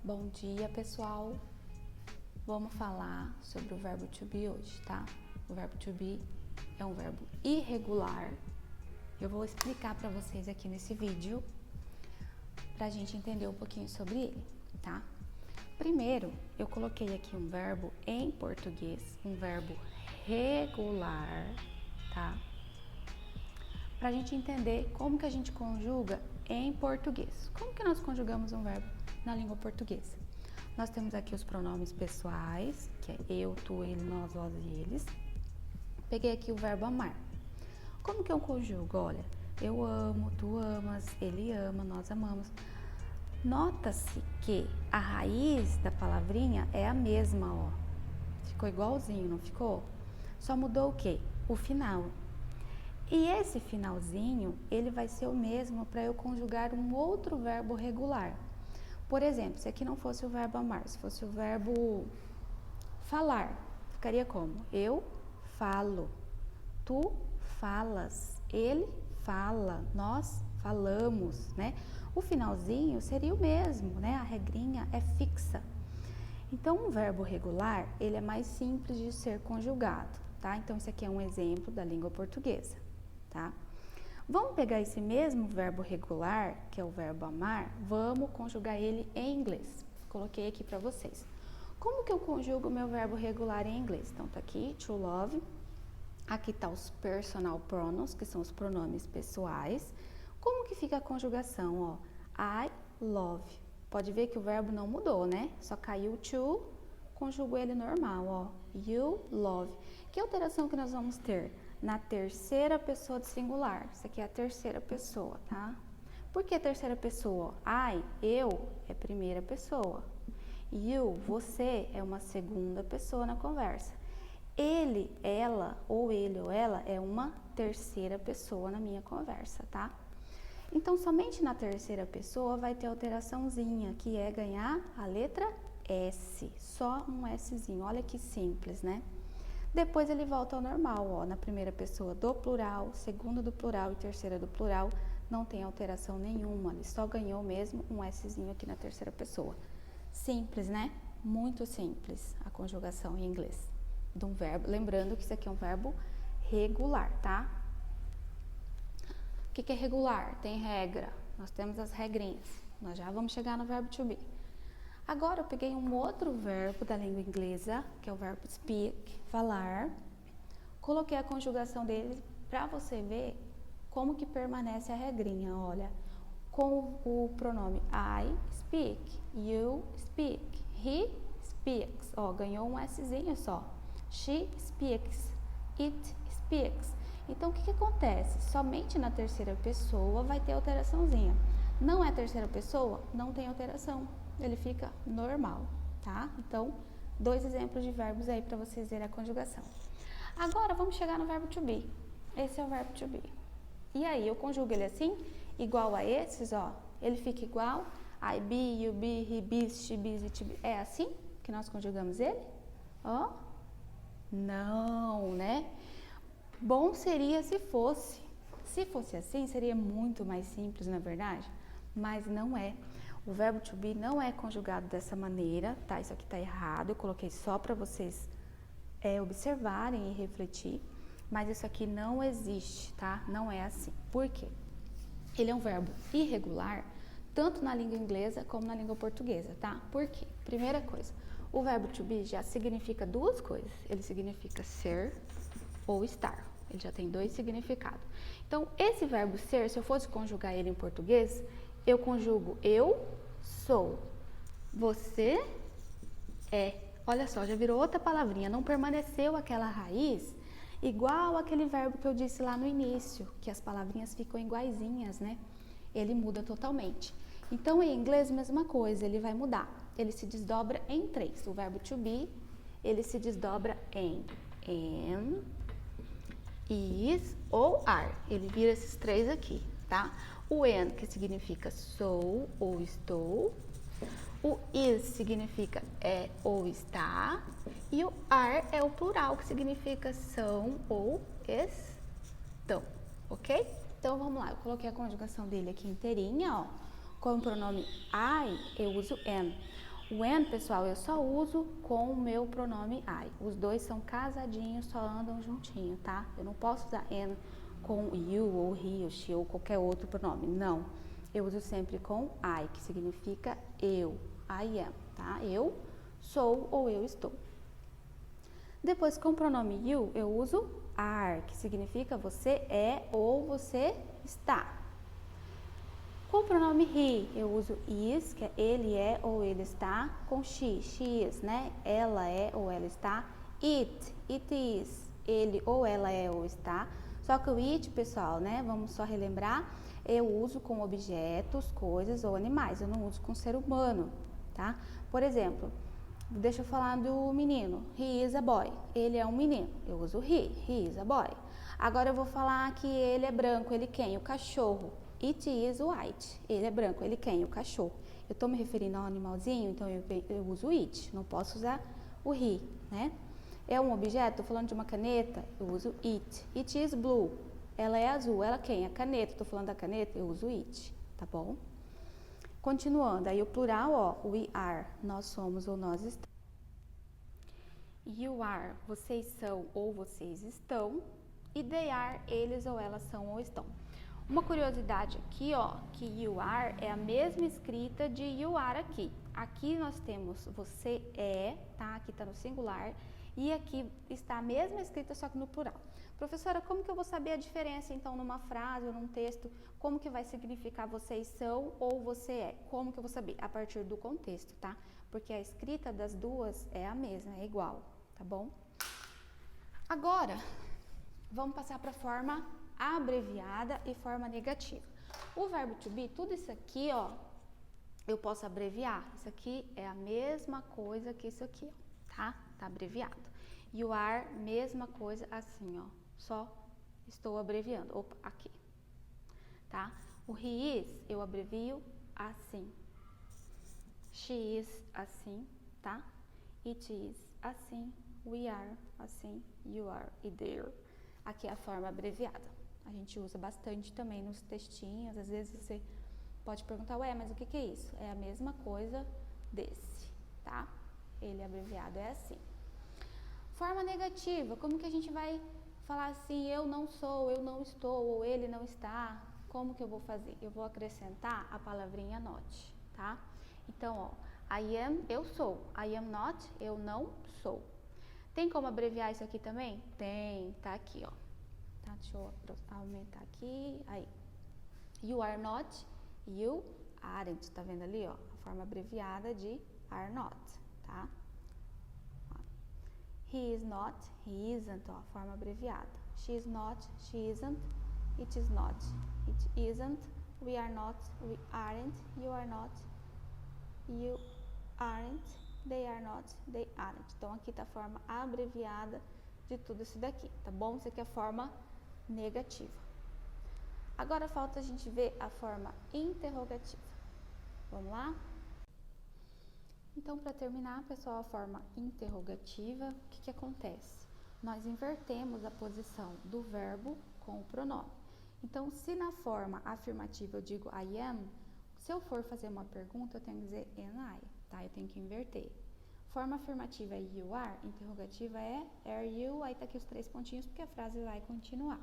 Bom dia, pessoal! Vamos falar sobre o verbo to be hoje, tá? O verbo to be é um verbo irregular. Eu vou explicar para vocês aqui nesse vídeo pra gente entender um pouquinho sobre ele, tá? Primeiro, eu coloquei aqui um verbo em português, um verbo regular, tá? Pra gente entender como que a gente conjuga em português. Como que nós conjugamos um verbo na língua portuguesa? Nós temos aqui os pronomes pessoais, que é eu, tu, ele, nós, vós e eles. Peguei aqui o verbo amar. Como que eu conjugo? Olha, eu amo, tu amas, ele ama, nós amamos. Nota-se que a raiz da palavrinha é a mesma, ó. Ficou igualzinho, não ficou? Só mudou o quê? O final. E esse finalzinho, ele vai ser o mesmo para eu conjugar um outro verbo regular. Por exemplo, se aqui não fosse o verbo amar, se fosse o verbo falar, ficaria como? Eu falo, tu falas, ele fala, nós falamos, né? O finalzinho seria o mesmo, né? A regrinha é fixa. Então, um verbo regular, ele é mais simples de ser conjugado, tá? Então, esse aqui é um exemplo da língua portuguesa, tá? Vamos pegar esse mesmo verbo regular, que é o verbo amar, vamos conjugar ele em inglês. Coloquei aqui para vocês. Como que eu conjugo o meu verbo regular em inglês? Então, tá aqui, to love. Aqui tá os personal pronouns, que são os pronomes pessoais. Como que fica a conjugação, ó? I love. Pode ver que o verbo não mudou, né? Só caiu to, conjugo ele normal, ó. You love. Que alteração que nós vamos ter? Na terceira pessoa do singular. Isso aqui é a terceira pessoa, tá? Por que terceira pessoa? I, eu, é primeira pessoa. You, você, é uma segunda pessoa na conversa. Ele, ela, ou ele ou ela, é uma terceira pessoa na minha conversa, tá? Então, somente na terceira pessoa vai ter alteraçãozinha, que é ganhar a letra S. Só um Szinho. Olha que simples, né? Depois ele volta ao normal, ó, na primeira pessoa do plural, segunda do plural e terceira do plural, não tem alteração nenhuma, ele só ganhou mesmo um Szinho aqui na terceira pessoa. Simples, né? Muito simples a conjugação em inglês de um verbo, lembrando que isso aqui é um verbo regular, tá? O que é regular? Tem regra, nós temos as regrinhas, nós já vamos chegar no verbo to be. Agora eu peguei um outro verbo da língua inglesa, que é o verbo speak, falar. Coloquei a conjugação dele para você ver como que permanece a regrinha, olha. Com o pronome I speak, you speak, he speaks. Ó, ganhou um Szinho só. She speaks, it speaks. Então, o que acontece? Somente na terceira pessoa vai ter alteraçãozinha. Não é terceira pessoa? Não tem alteração. Ele fica normal, tá? Então, dois exemplos de verbos aí para vocês verem a conjugação. Agora, vamos chegar no verbo to be. Esse é o verbo to be. E aí, eu conjugo ele assim, igual a esses, ó. Ele fica igual I be, you be, he bees, she bees, it be. É assim que nós conjugamos ele? Ó. Não, né? Bom seria se fosse. Se fosse assim, seria muito mais simples, na verdade? Mas não é. O verbo to be não é conjugado dessa maneira, tá? Isso aqui tá errado, eu coloquei só para vocês observarem e refletir, mas isso aqui não existe, tá? Não é assim. Por quê? Ele é um verbo irregular, tanto na língua inglesa como na língua portuguesa, tá? Por quê? Primeira coisa, o verbo to be já significa duas coisas. Ele significa ser ou estar. Ele já tem dois significados. Então, esse verbo ser, se eu fosse conjugar ele em português, eu conjugo eu sou, você é. Olha só, já virou outra palavrinha, não permaneceu aquela raiz igual aquele verbo que eu disse lá no início, que as palavrinhas ficam iguaizinhas, né? Ele muda totalmente. Então, em inglês, mesma coisa, ele vai mudar. Ele se desdobra em três. O verbo to be, ele se desdobra em am, is ou are. Ele vira esses três aqui, tá? O am, que significa sou ou estou. O is significa é ou está. E o are é o plural, que significa são ou estão, ok? Então, vamos lá. Eu coloquei a conjugação dele aqui inteirinha, ó. Com o pronome I, eu uso am. When, pessoal, eu só uso com o meu pronome I. Os dois são casadinhos, só andam juntinho, tá? Eu não posso usar an com you, ou he, ou she, ou qualquer outro pronome. Não. Eu uso sempre com I, que significa eu. I am, tá? Eu sou ou eu estou. Depois, com o pronome you, eu uso are, que significa você é ou você está. Com o pronome he, eu uso is, que é ele é ou ele está. Com she is, né? Ela é ou ela está. It is, ele ou ela é ou está. Só que o it, pessoal, né? Vamos só relembrar, eu uso com objetos, coisas ou animais. Eu não uso com ser humano, tá? Por exemplo, deixa eu falar do menino. He is a boy. Ele é um menino. Eu uso he is a boy. Agora eu vou falar que ele é branco. Ele quem? O cachorro. It is white. Ele é branco. Ele quem? O cachorro. Eu estou me referindo ao animalzinho, então eu uso it. Não posso usar o he, né? É um objeto, estou falando de uma caneta, eu uso it. It is blue. Ela é azul. Ela quem? A caneta. Estou falando da caneta, eu uso it. Tá bom? Continuando, aí o plural, ó, we are, nós somos ou nós estamos. You are, vocês são ou vocês estão. E they are, eles ou elas são ou estão. Uma curiosidade aqui, ó, que you are é a mesma escrita de you are aqui. Aqui nós temos você é, tá? Aqui tá no singular. E aqui está a mesma escrita, só que no plural. Professora, como que eu vou saber a diferença, então, numa frase ou num texto? Como que vai significar vocês são ou você é? Como que eu vou saber? A partir do contexto, tá? Porque a escrita das duas é a mesma, é igual, tá bom? Agora, vamos passar para a forma abreviada e forma negativa. O verbo to be, tudo isso aqui, ó, eu posso abreviar. Isso aqui é a mesma coisa que isso aqui, ó, tá? Tá abreviado. You are, mesma coisa assim, ó. Só estou abreviando. Opa, aqui. Tá? O he is, eu abrevio assim. She is, assim, tá? It is, assim. We are, assim. You are e there. Aqui é a forma abreviada. A gente usa bastante também nos textinhos. Às vezes você pode perguntar, ué, mas o que é isso? É a mesma coisa desse, tá? Ele abreviado é assim. Forma negativa, como que a gente vai falar assim, eu não sou, eu não estou, ou ele não está? Como que eu vou fazer? Eu vou acrescentar a palavrinha not, tá? Então, ó, I am, eu sou. I am not, eu não sou. Tem como abreviar isso aqui também? Tem, tá aqui, ó. Tá, deixa eu aumentar aqui, aí. You are not, you aren't, tá vendo ali, ó? A forma abreviada de are not, tá? He is not, he isn't, ó, a forma abreviada. She is not, she isn't, it is not, it isn't, we are not, we aren't, you are not, you aren't, they are not, they aren't. Então, aqui tá a forma abreviada de tudo isso daqui, tá bom? Isso aqui é a forma negativa. Agora, falta a gente ver a forma interrogativa. Vamos lá? Então, para terminar, pessoal, a forma interrogativa, o que acontece? Nós invertemos a posição do verbo com o pronome. Então, se na forma afirmativa eu digo I am, se eu for fazer uma pergunta, eu tenho que dizer am I, tá? Eu tenho que inverter. Forma afirmativa é you are, interrogativa é are you, aí tá aqui os 3 pontinhos, porque a frase vai continuar,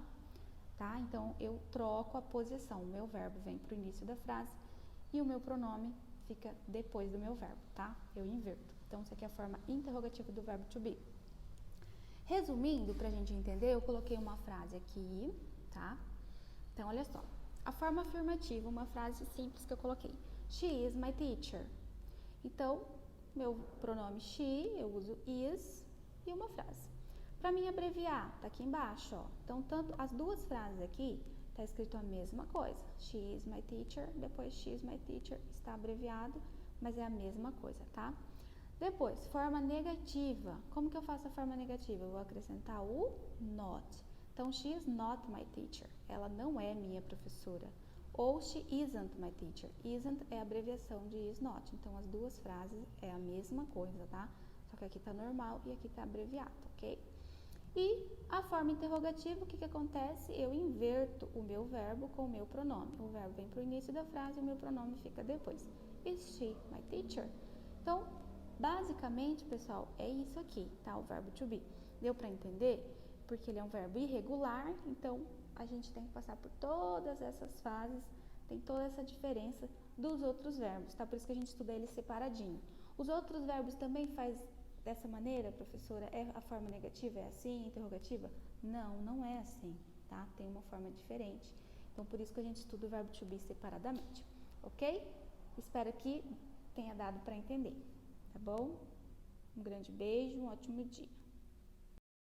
tá? Então, eu troco a posição, o meu verbo vem para o início da frase e o meu pronome fica depois do meu verbo, tá? Eu inverto. Então, isso aqui é a forma interrogativa do verbo to be. Resumindo, pra gente entender, eu coloquei uma frase aqui, tá? Então, olha só. A forma afirmativa, uma frase simples que eu coloquei. She is my teacher. Então, meu pronome she, eu uso is e uma frase. Para mim abreviar, tá aqui embaixo, ó. Então, tanto as duas frases aqui, tá escrito a mesma coisa. She is my teacher, depois she is my teacher, está abreviado, mas é a mesma coisa, tá? Depois, forma negativa. Como que eu faço a forma negativa? Eu vou acrescentar o not. Então, she is not my teacher. Ela não é minha professora. Ou she isn't my teacher. Isn't é a abreviação de is not. Então, as duas frases é a mesma coisa, tá? Só que aqui tá normal e aqui tá abreviado, ok? E a forma interrogativa, o que acontece? Eu inverto o meu verbo com o meu pronome. O verbo vem para o início da frase e o meu pronome fica depois. Is she my teacher? Então, basicamente, pessoal, é isso aqui, tá? O verbo to be. Deu para entender? Porque ele é um verbo irregular, então a gente tem que passar por todas essas fases, tem toda essa diferença dos outros verbos, tá? Por isso que a gente estuda ele separadinho. Os outros verbos também faz dessa maneira, professora? É a forma negativa? É assim, interrogativa? Não, não é assim, tá? Tem uma forma diferente. Então, por isso que a gente estuda o verbo to be separadamente, ok? Espero que tenha dado para entender, tá bom? Um grande beijo, um ótimo dia.